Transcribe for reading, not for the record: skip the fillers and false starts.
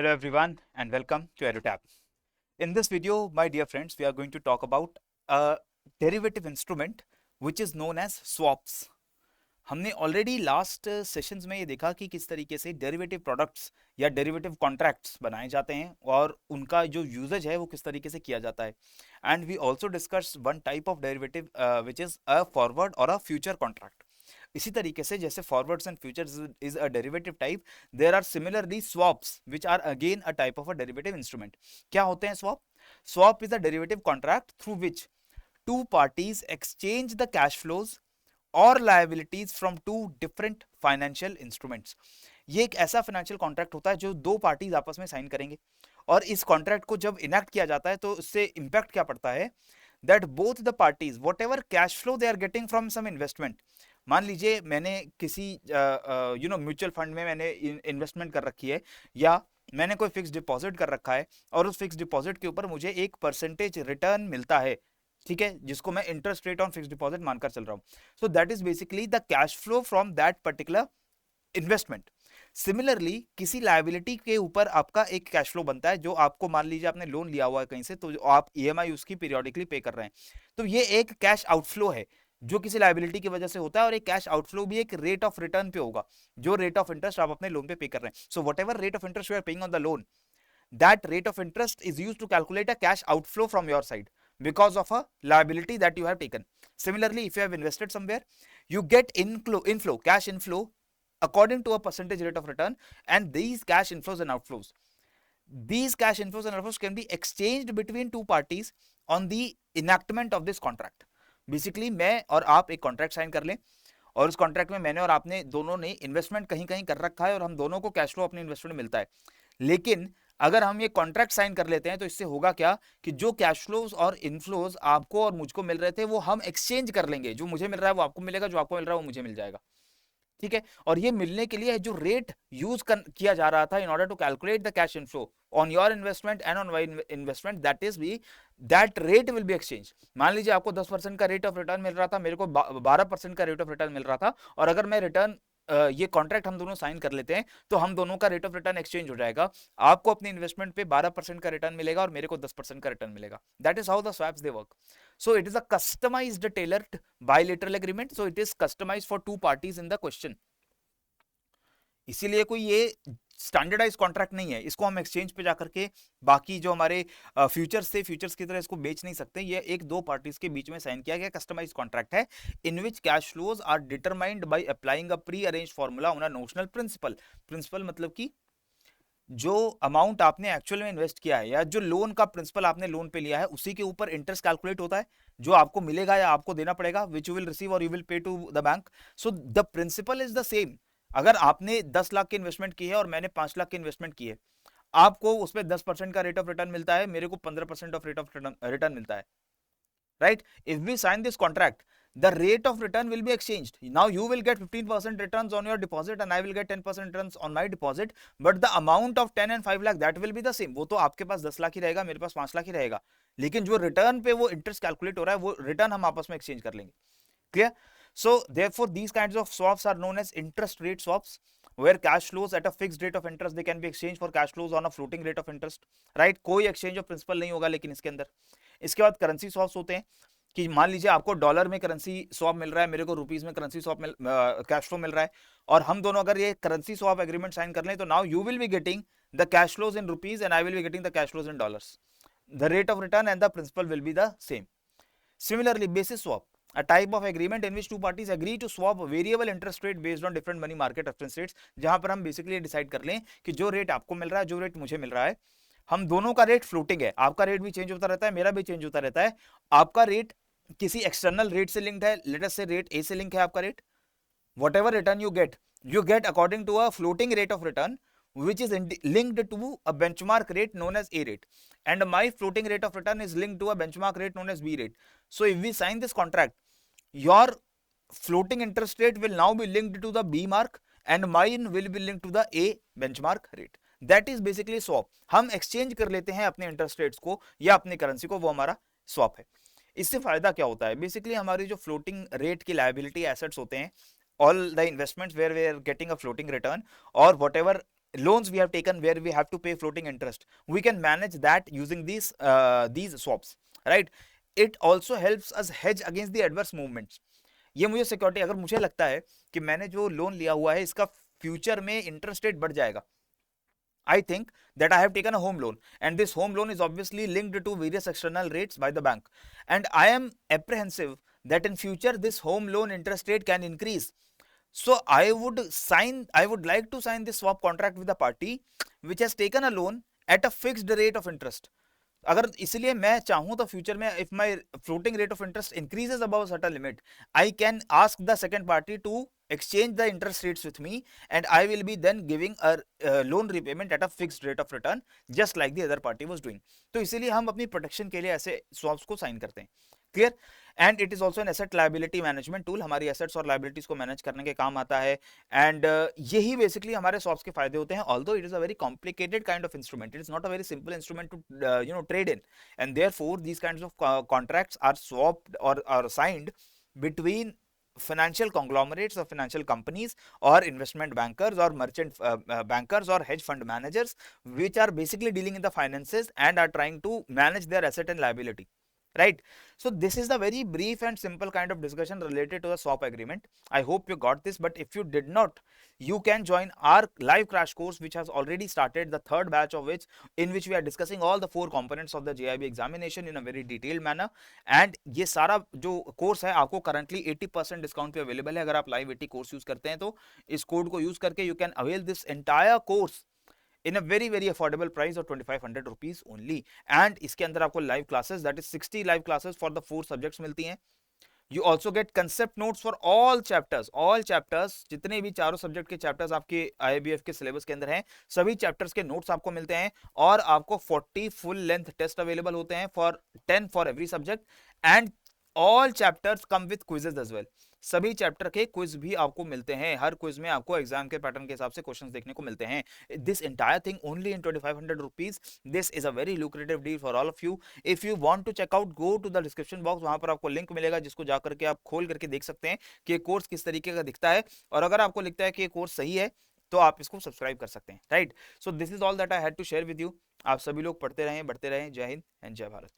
Hello everyone and welcome to EduTap. In this video, my dear friends, we are going to talk about a derivative instrument which is known as swaps. हमने already last sessions में ये देखा कि किस तरीके से derivative products या derivative contracts बनाए जाते हैं और उनका जो यूजेज है वो किस तरीके से किया जाता है. And we also discuss one type of derivative which is a forward और अ फ्यूचर कॉन्ट्रैक्ट. इसी तरीके से जैसे forwards and futures is a derivative type, there are similarly swaps which are again a type of a derivative instrument. क्या होते हैं swap? Swap is a derivative contract through which two parties exchange the cash flows or liabilities from two different financial instruments. ये एक ऐसा financial contract होता है जो दो पार्टीज आपस में साइन करेंगे, और इस कॉन्ट्रैक्ट को जब इनेक्ट किया जाता है तो इससे इंपैक्ट क्या पड़ता है, that both the parties whatever cash flow they are getting from some investment. मान लीजिए मैंने किसी म्यूचुअल फंड में मैंने इन्वेस्टमेंट कर रखी है, या मैंने कोई फिक्स डिपॉजिट कर रखा है और उस फिक्स डिपॉजिट के ऊपर मुझे एक परसेंटेज रिटर्न मिलता है, ठीक है, जिसको मैं interest rate on fix deposit मानकर चल रहा हूं. So that is basically the cash flow from that particular investment. Similarly किसी लायबिलिटी के ऊपर आपका एक कैश फ्लो बनता है, जो आपको मान लीजिए आपने लोन लिया हुआ है कहीं से, तो आप ईएमआई उसकी पीरियोडिकली पे कर रहे हैं, तो ये एक कैश आउटफ्लो है जो किसी लायबिलिटी की वजह से होता है, और एक कैश आउटफ्लो भी एक रेट ऑफ रिटर्न पे होगा, जो रेट ऑफ इंटरेस्ट आप अपने लोन पे पे कर रहे हैं. So whatever rate of interest you are paying on the loan, that rate of interest is used to calculate a cash outflow from your side because of a liability that you have taken. Similarly, if you have invested somewhere, you get inflow, cash inflow according to a percentage rate of return, and these cash inflows and outflows, can be exchanged between two parties on the enactment of this contract. Basically मैं और आप एक contract sign कर लें, और उस contract में मैंने और आपने दोनों ने इन्वेस्टमेंट कहीं कहीं कर रखा है और हम दोनों को कैश फ्लो अपने इन्वेस्टमेंट मिलता है. लेकिन अगर हम ये कॉन्ट्रैक्ट साइन कर लेते हैं तो इससे होगा क्या कि जो कैश फ्लोज और इनफ्लोज आपको और मुझको मिल रहे थे वो हम एक्सचेंज कर लेंगे. जो मुझे मिल रहा है वो आपको मिलेगा, जो आपको मिल रहा है वो मुझे मिल जाएगा, ठीक है. और ये मिलने के लिए जो रेट यूज किया जा रहा था in order to calculate the cash inflow on your investment and on my investment, that rate will be exchange. मान लीजिए आपको 10% का रेट ऑफ रिटर्न मिल रहा था, मेरे को 12% का रेट ऑफ रिटर्न मिल रहा था, और अगर मैं रिटर्न ये कॉन्ट्रैक्ट हम दोनों साइन कर लेते हैं तो हम दोनों का रेट ऑफ रिटर्न एक्सचेंज हो जाएगा. आपको अपनी इन्वेस्टमेंट पे 12% का रिटर्न मिलेगा और मेरे को 10% का रिटर्न मिलेगा. That is how the swaps they work. So it is a customized tailored bilateral agreement. So it is customized for two parties in the question. इसीलिए कोई ये स्टैंडर्डाइज कॉन्ट्रैक्ट नहीं है. इसको हम एक्सचेंज पे जाकर के बाकी जो हमारे फ्यूचर्स थे, फ्यूचर्स की तरह इसको बेच नहीं सकते. ये एक दो पार्टीज के बीच में साइन किया गया कस्टमाइज कॉन्ट्रैक्ट है, in which cash flows are determined by applying a pre arrange formula on a notional principal. Principal मतलब कि जो अमाउंट आपने एक्चुअल में इन्वेस्ट किया है, या जो लोन का प्रिंसिपल आपने लोन पे लिया है, उसी के ऊपर इंटरेस्ट कैलकुलेट होता है जो आपको मिलेगा या आपको देना पड़ेगा, विच यू विल रिसीव और you will pay to the bank. So the principal is the same. अगर आपने 10 लाख की इन्वेस्टमेंट की है और मैंने 5 लाख की इन्वेस्टमेंट की है, आपको उसमें 10% का रेट ऑफ रिटर्न मिलता है, मेरे को 15% ऑफ रेट ऑफ रिटर्न मिलता है, right? If we sign this contract, the rate of return will be exchanged. Now you will get 15% returns on your deposit and I will get 10% returns on my deposit, but the amount of 10 and 5 lakh that will be the same. वो तो आपके पास 10 लाख ही रहेगा, मेरे पास 5 लाख ही रहेगा, लेकिन जो return पे वो इंटरेस्ट कैलकुलेट हो रहा है वो रिटर्न हम आपस में एक्सचेंज कर लेंगे. Clear? So therefore these kinds of swaps are known as interest rate swaps, where cash flows at a fixed rate of interest they can be exchanged for cash flows on a floating rate of interest, right? कोई exchange of principal नहीं होगा लेकिन इसके अंदर. इसके बाद currency swaps होते हैं कि मान लीजिए आपको डॉलर में करेंसी स्वैप मिल रहा है, मेरे को रुपीस में करेंसी स्वैप कैश फ्लो मिल रहा है, और हम दोनों अगर ये करेंसी स्वैप एग्रीमेंट साइन कर लें तो now you will be getting the cash flows in rupees and I will be getting the cash flows in dollars. The rate of return and the principal will be the same. Similarly, basis swap, a type of agreement in which two parties agree to swap variable interest rate based on different money market reference rates. जहां पर हम basically decide कर लें कि जो rate आपको मिल रहा है, जो रेट मुझे मिल रहा है, हम दोनों का रेट फ्लोटिंग है. आपका रेट भी चेंज होता रहता है, मेरा भी चेंज होता रहता है. आपका रेट किसी एक्सटर्नल रेट से लिंक्ड है, लेट अस से रेट ए से लिंक है आपका rate. whatever return you get according to a floating rate of return which is linked to a benchmark rate known as A rate, and my floating rate of return is linked to a benchmark rate known as B rate. So if we sign this contract, your floating interest rate will now be linked to the B mark and mine will be linked to the A benchmark rate. That is basically swap. हम exchange कर लेते हैं अपने interest rates को या अपनी currency को, वो हमारा swap है. इससे फायदा क्या होता है? बेसिकली हमारी जो फ्लोटिंग रेट की लायबिलिटी एसेट्स होते हैं, all the investments where we are getting a floating return, or whatever loans we have taken where we have to pay floating interest, we can manage that using these swaps, right? It also helps us hedge against the adverse movements. ये मुझे security, अगर मुझे लगता है कि मैंने जो loan लिया हुआ है इसका फ्यूचर में इंटरेस्ट रेट बढ़ जाएगा, I think that I have taken a home loan, and this home loan is obviously linked to various external rates by the bank, and I am apprehensive that in future this home loan interest rate can increase. So I would like to sign this swap contract with a party which has taken a loan at a fixed rate of interest. अगर इसलिए मैं चाहूं तो future में if my floating rate of interest increases above certain limit, I can ask the second party to exchange the interest rates with me, and I will be then giving a loan repayment at a fixed rate of return just like the other party was doing. तो इसीलिए हम अपनी protection के लिए ऐसे swaps को sign करते हैं. Clear? And it is also an asset liability management tool, हमारी एसेट्स और लाइबिलिटीज को मैनेज करने के काम आता है. एंड यही बेसिकली हमारे स्वैप्स के फायदे होते हैं. Although it is a very complicated kind of instrument, it is not a very simple instrument to trade in, and therefore these kinds of contracts are swapped or signed between financial conglomerates or financial companies or investment bankers or merchant bankers or hedge fund managers, which are basically dealing in the finances and are trying to manage their asset and liability, right? So this is the very brief and simple kind of discussion related to the swap agreement. I hope you got this, but if you did not, you can join our live crash course which has already started, the third batch of which, in which we are discussing all the 4 components of the JIB examination in a very detailed manner. and ये सारा जो course है आपको currently 80% discount पे available है. अगर आप live 80 course use करते हैं तो इस कोड को यूज करके you can avail this entire course in a very affordable price of 2500 rupees only. and इसके अंदर आपको live classes, that is 60 live classes for the 4 subjects मिलती हैं. You also get concept notes for all chapters, जितने भी चारों subject के chapters आपके IIBF के सिलेबस के अंदर हैं, सभी चैप्टर्स के नोट्स आपको मिलते हैं. और आपको 40 फुल लेंथ टेस्ट अवेलेबल होते हैं for 10 for every subject. And all chapters come with quizzes as well, सभी चैप्टर के क्विज भी आपको मिलते हैं. हर क्विज में आपको एग्जाम के पैटर्न के हिसाब से क्वेश्चंस देखने को मिलते हैं. This entire thing only in 2500 rupees. This is a very lucrative deal for all of you. If you want to check out, go to the description box, वहां पर आपको लिंक मिलेगा जिसको जाकर के आप खोल करके देख सकते हैं कि कोर्स किस तरीके का दिखता है. और अगर आपको लगता है कि ये कोर्स सही है तो आप इसको सब्सक्राइब कर सकते हैं, right? So this is all that I had to share with you. आप सभी लोग पढ़ते रहें, बढ़ते रहें. जय हिंद एंड जय भारत.